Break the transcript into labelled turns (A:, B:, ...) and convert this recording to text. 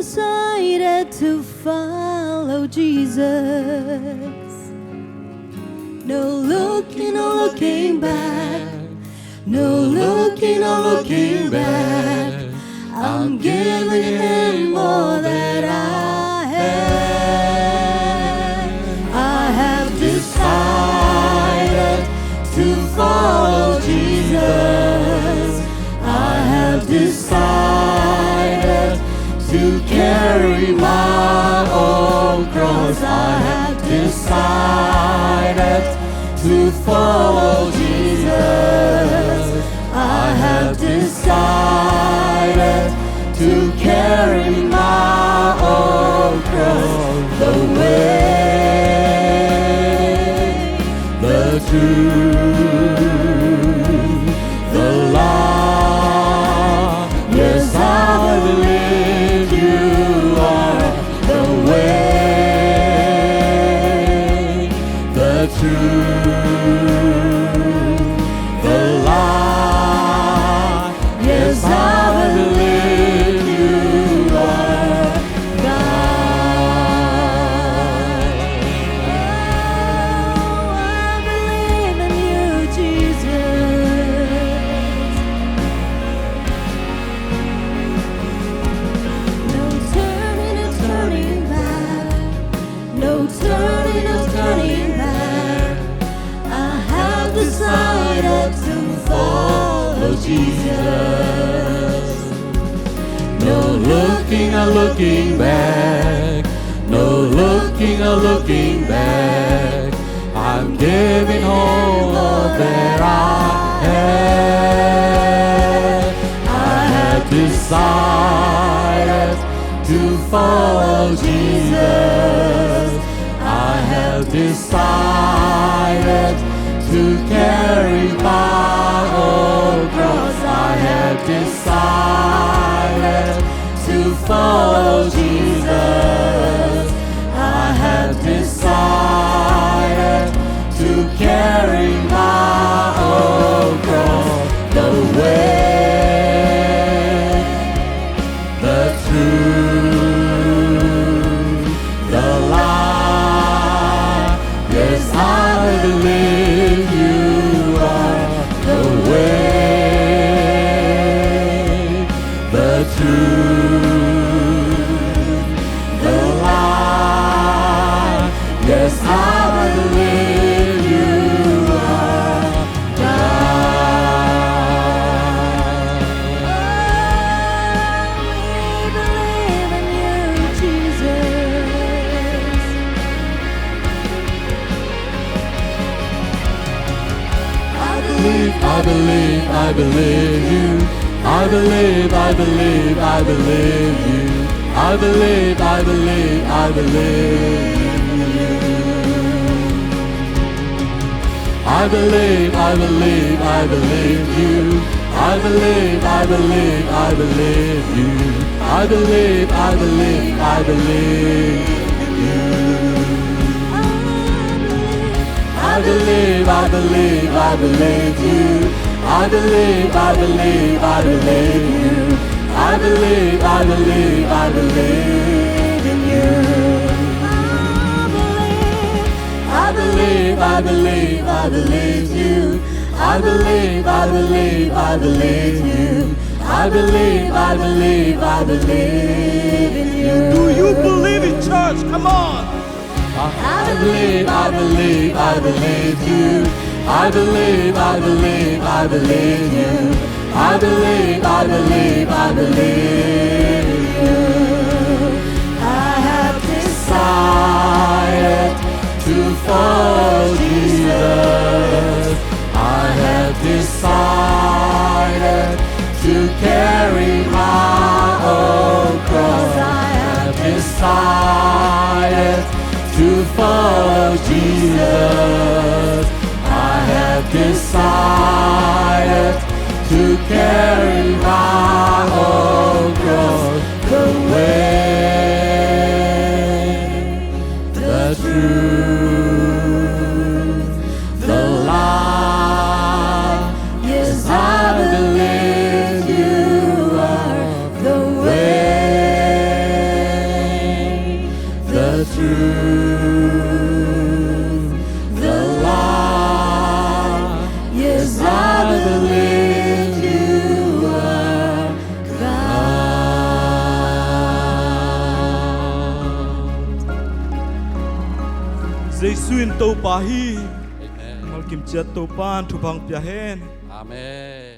A: decided to follow Jesus. No looking or looking back. No looking or looking back. I'm giving him more that I have. I have decided to follow Jesus. I have decided to carry my own cross. I have decided to follow Jesus. I have decided to carry my own cross. The way, the truth, the life. Yes, I believe you are the way, the truth, the life. Yes, I believe you are God. Oh, I believe in you, Jesus. No turning or turning back. No turning or turning back. I have decided to follow Jesus. No looking or looking back. No looking or looking back. I'm giving all that I have. I have decided to follow Jesus. I have decided to carry my own cross. I have decided to follow Jesus. I have decided to carry my own cross. The way, the truth, the life. Yes, I believe you are the way, the truth, the life. Yes, I believe you are God. We believe in you, Jesus. I believe, I believe, I believe you. I believe, I believe, I believe you. I believe, I believe, I believe you. I believe, I believe, I believe you. I believe, I believe, I believe you. I believe, I believe, I believe you. I believe, I believe, I believe you. I believe, I believe, I believe you. I believe, I believe, I believe in you. I believe, I believe, I believe you. I believe, I believe, I believe you. I believe, I believe, I believe in you.
B: Do you believe in church? Come on.
A: I believe, I believe, I believe you. I believe, I believe, I believe you. I believe, I believe, I believe in you. I have decided to follow Jesus. I have decided to carry my own cross. I have decided to follow Jesus. I have decided to carry my own cross. The way, the truth, the life. Yes, I believe you are the way,
B: suin to pahi.
A: Amen.
B: Mal kim chat to pan tu bang piahen.
A: Amen.